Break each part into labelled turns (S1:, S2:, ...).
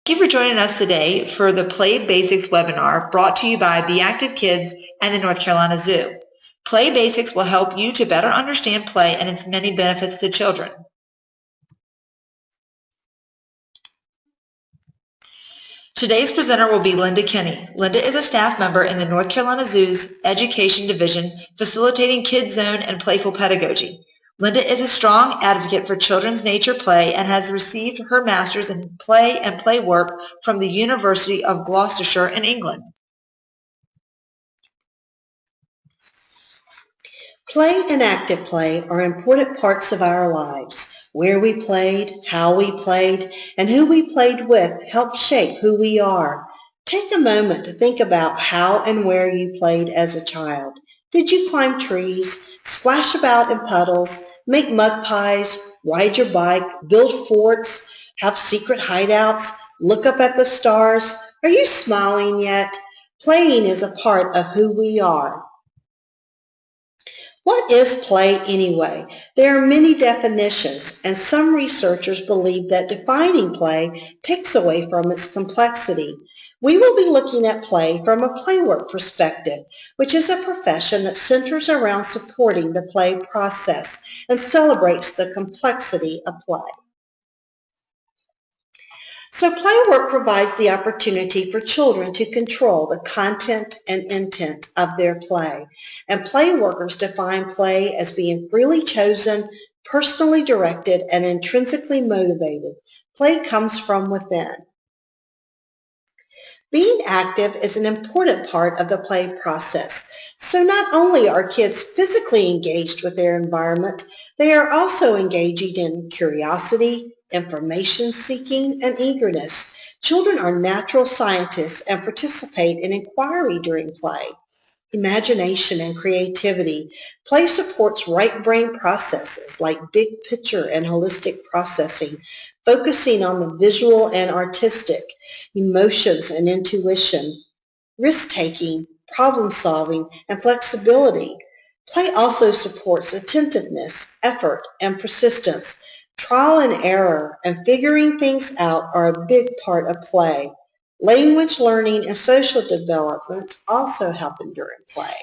S1: Thank you for joining us today for the PlayBasics webinar brought to you by Be Active Kids and the North Carolina Zoo. PlayBasics will help you to better understand play and its many benefits to children. Today's presenter will be Linda Kinney. Linda is a staff member in the North Carolina Zoo's Education Division, facilitating kidZone and Playful Pedagogy. Linda is a strong advocate for children's nature play and has received her master's in play and Playwork from the University of Gloucestershire in England.
S2: Play and active play are important parts of our lives. Where we played, how we played, and who we played with help shape who we are. Take a moment to think about how and where you played as a child. Did you climb trees, splash about in puddles, make mud pies, ride your bike, build forts, have secret hideouts, look up at the stars? Are you smiling yet? Playing is a part of who we are. What is play anyway? There are many definitions, and some researchers believe that defining play takes away from its complexity. We will be looking at play from a Playwork perspective, which is a profession that centers around supporting the play process and celebrates the complexity of play. So Playwork provides the opportunity for children to control the content and intent of their play. And Playworkers define play as being freely chosen, personally directed, and intrinsically motivated. Play comes from within. Being active is an important part of the play process. So not only are kids physically engaged with their environment, they are also engaging in curiosity, information seeking, and eagerness. Children are natural scientists and participate in inquiry during play. Imagination and creativity. Play supports right brain processes like big picture and holistic processing, focusing on the visual and artistic, emotions and intuition, risk-taking, problem-solving, and flexibility. Play also supports attentiveness, effort, and persistence. Trial and error and figuring things out are a big part of play. Language learning and social development also happen during play.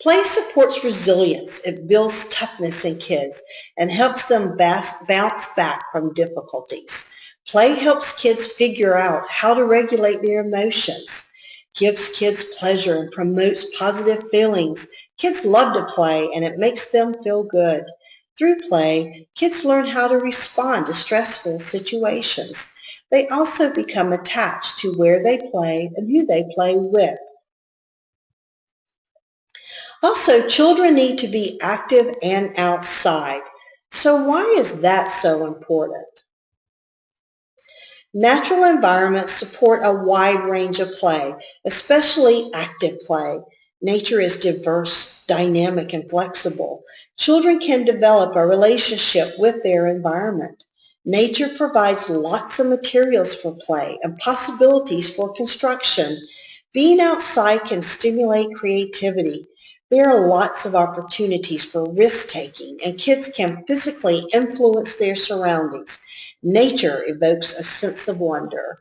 S2: Play supports resilience. It builds toughness in kids and helps them bounce back from difficulties. Play helps kids figure out how to regulate their emotions, gives kids pleasure and promotes positive feelings. Kids love to play and it makes them feel good. Through play, kids learn how to respond to stressful situations. They also become attached to where they play and who they play with. Also, children need to be active and outside. So why is that so important? Natural environments support a wide range of play, especially active play. Nature is diverse, dynamic, and flexible. Children can develop a relationship with their environment. Nature provides lots of materials for play and possibilities for construction. Being outside can stimulate creativity. There are lots of opportunities for risk-taking, and kids can physically influence their surroundings. Nature evokes a sense of wonder.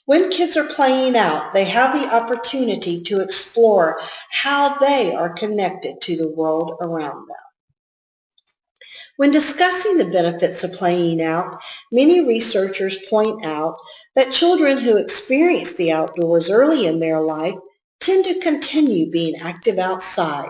S2: When kids are playing out, they have the opportunity to explore how they are connected to the world around them. When discussing the benefits of playing out, many researchers point out that children who experience the outdoors early in their life tend to continue being active outside.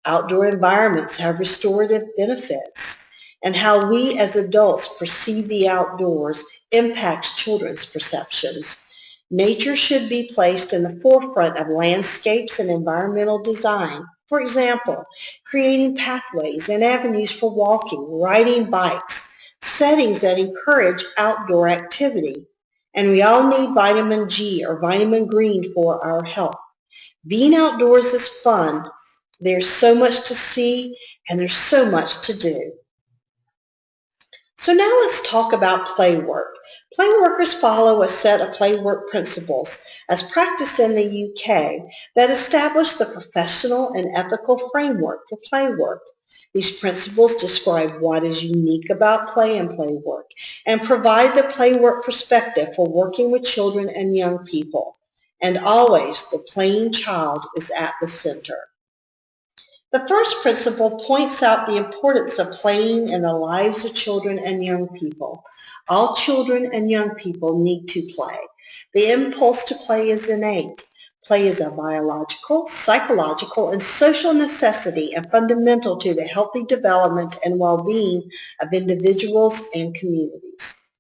S2: Outdoor environments have restorative benefits, and how we as adults perceive the outdoors impacts children's perceptions. Nature should be placed in the forefront of landscapes and environmental design. For example, creating pathways and avenues for walking, riding bikes, settings that encourage outdoor activity. And we all need vitamin G or vitamin green for our health. Being outdoors is fun. There's so much to see and there's so much to do. So now let's talk about Playwork. Playworkers follow a set of Playwork principles as practiced in the UK that establish the professional and ethical framework for Playwork. These principles describe what is unique about play and playwork and provide the playwork perspective for working with children and young people. And always, the playing child is at the center. The first principle points out the importance of playing in the lives of children and young people. All children and young people need to play. The impulse to play is innate. Play is a biological, psychological, and social necessity and fundamental to the healthy development and well-being of individuals and communities.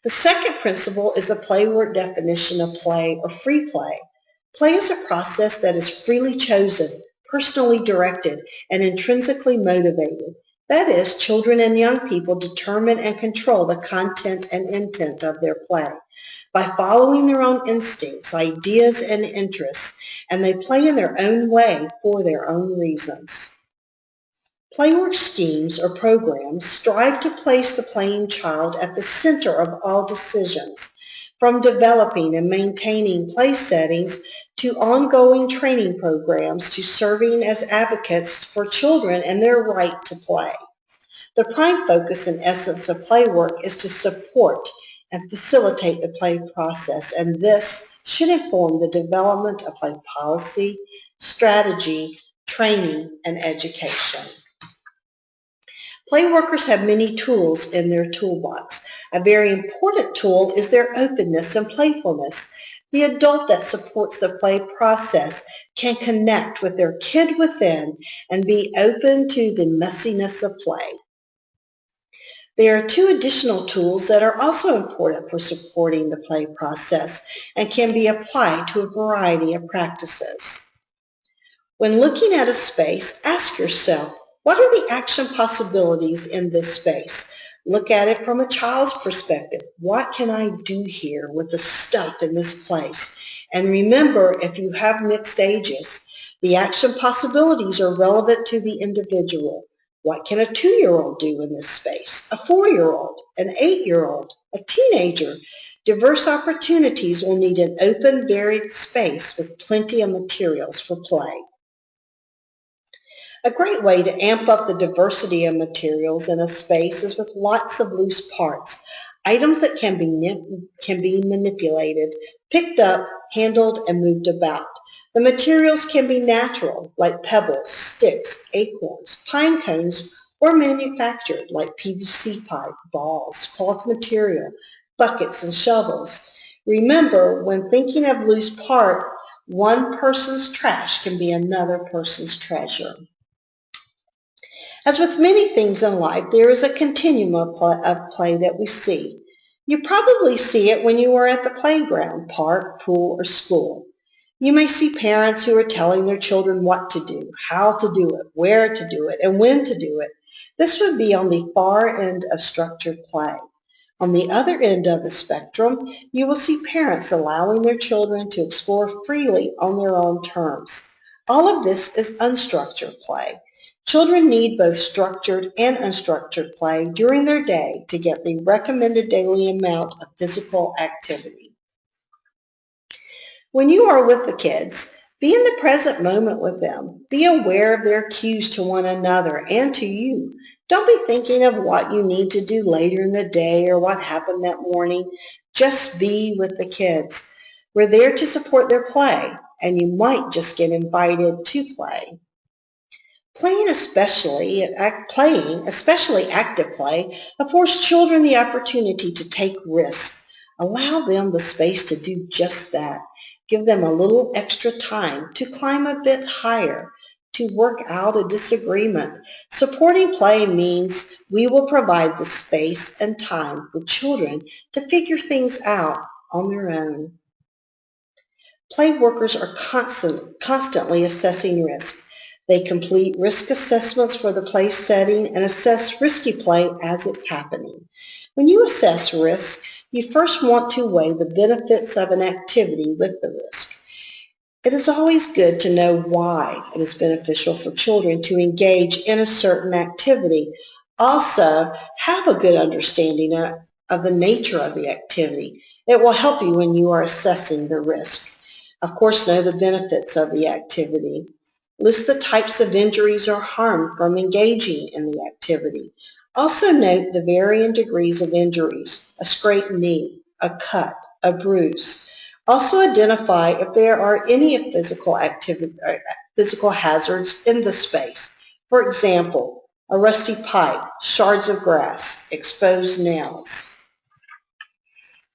S2: The second principle is the playwork definition of play or free play. Play is a process that is freely chosen, personally directed, and intrinsically motivated. That is, children and young people determine and control the content and intent of their play by following their own instincts, ideas, and interests, and they play in their own way for their own reasons. Playwork schemes or programs strive to place the playing child at the center of all decisions, from developing and maintaining play settings to ongoing training programs to serving as advocates for children and their right to play. The prime focus and essence of playwork is to support and facilitate the play process, and this should inform the development of play policy, strategy, training, and education. Playworkers have many tools in their toolbox. A very important tool is their openness and playfulness. The adult that supports the play process can connect with their kid within and be open to the messiness of play. There are two additional tools that are also important for supporting the play process and can be applied to a variety of practices. When looking at a space, ask yourself, what are the action possibilities in this space? Look at it from a child's perspective. What can I do here with the stuff in this place? And remember, if you have mixed ages, the action possibilities are relevant to the individual. What can a 2-year-old do in this space? A 4-year-old, an 8-year-old, a teenager? Diverse opportunities will need an open, varied space with plenty of materials for play. A great way to amp up the diversity of materials in a space is with lots of loose parts, items that can be manipulated, picked up, handled, and moved about. The materials can be natural, like pebbles, sticks, acorns, pine cones, or manufactured, like PVC pipe, balls, cloth material, buckets, and shovels. Remember, when thinking of loose part, one person's trash can be another person's treasure. As with many things in life, there is a continuum of play that we see. You probably see it when you are at the playground, park, pool, or school. You may see parents who are telling their children what to do, how to do it, where to do it, and when to do it. This would be on the far end of structured play. On the other end of the spectrum, you will see parents allowing their children to explore freely on their own terms. All of this is unstructured play. Children need both structured and unstructured play during their day to get the recommended daily amount of physical activity. When you are with the kids, be in the present moment with them. Be aware of their cues to one another and to you. Don't be thinking of what you need to do later in the day or what happened that morning. Just be with the kids. We're there to support their play, and you might just get invited to play. Playing, especially active play, affords children the opportunity to take risks. Allow them the space to do just that. Give them a little extra time to climb a bit higher, to work out a disagreement. Supporting play means we will provide the space and time for children to figure things out on their own. Play workers are constantly assessing risk. They complete risk assessments for the play setting and assess risky play as it's happening. When you assess risk, you first want to weigh the benefits of an activity with the risk. It is always good to know why it is beneficial for children to engage in a certain activity. Also, have a good understanding of the nature of the activity. It will help you when you are assessing the risk. Of course, know the benefits of the activity. List the types of injuries or harm from engaging in the activity. Also note the varying degrees of injuries, a scraped knee, a cut, a bruise. Also identify if there are any physical hazards in the space. For example, a rusty pipe, shards of grass, exposed nails.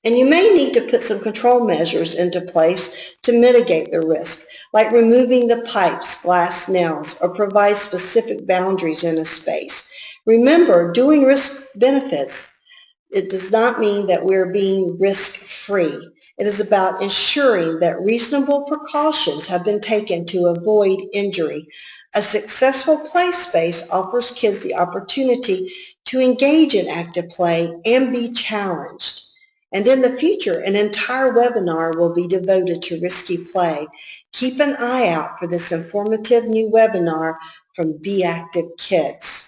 S2: And you may need to put some control measures into place to mitigate the risk, like removing the pipes, glass nails, or provide specific boundaries in a space. Remember, doing risk benefits, it does not mean that we're being risk-free. It is about ensuring that reasonable precautions have been taken to avoid injury. A successful play space offers kids the opportunity to engage in active play and be challenged. And in the future, an entire webinar will be devoted to risky play. Keep an eye out for this informative new webinar from Be Active Kids.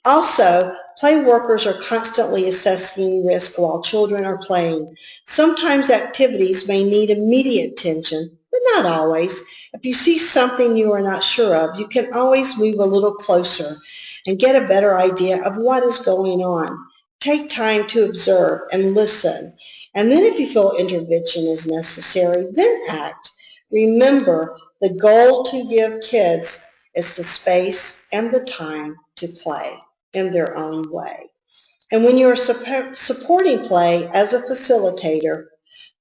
S2: Also, play workers are constantly assessing risk while children are playing. Sometimes activities may need immediate attention, but not always. If you see something you are not sure of, you can always move a little closer and get a better idea of what is going on. Take time to observe and listen. And then if you feel intervention is necessary, then act. Remember, the goal to give kids is the space and the time to play in their own way. And when you are supporting play as a facilitator,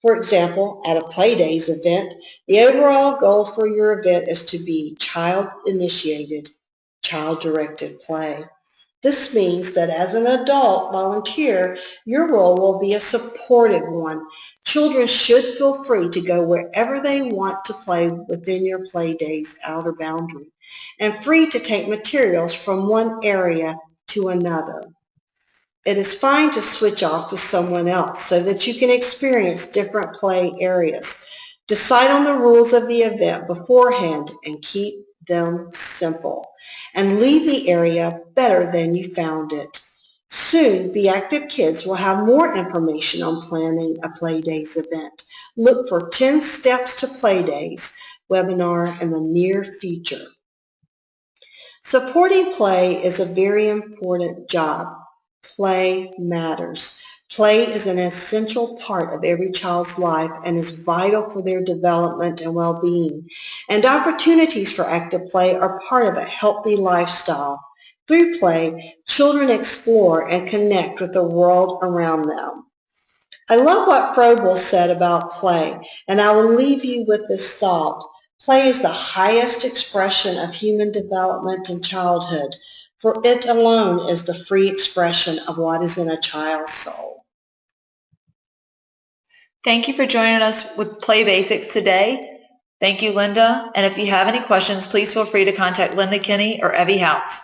S2: for example, at a PlayDaze event, the overall goal for your event is to be child-initiated, child-directed play. This means that as an adult volunteer, your role will be a supportive one. Children should feel free to go wherever they want to play within your PlayDaze outer boundary, and free to take materials from one area to another. It is fine to switch off with someone else so that you can experience different play areas. Decide on the rules of the event beforehand and keep them simple. And leave the area better than you found it. Soon, Be Active Kids will have more information on planning a PlayDaze event. Look for 10 Steps to PlayDaze webinar in the near future. Supporting play is a very important job. Play matters. Play is an essential part of every child's life and is vital for their development and well-being. And opportunities for active play are part of a healthy lifestyle. Through play, children explore and connect with the world around them. I love what Froebel said about play, and I will leave you with this thought. Play is the highest expression of human development in childhood, for it alone is the free expression of what is in a child's soul.
S1: Thank you for joining us with PlayBasics today. Thank you, Linda. And if you have any questions, please feel free to contact Linda Kinney or Evie Houtz.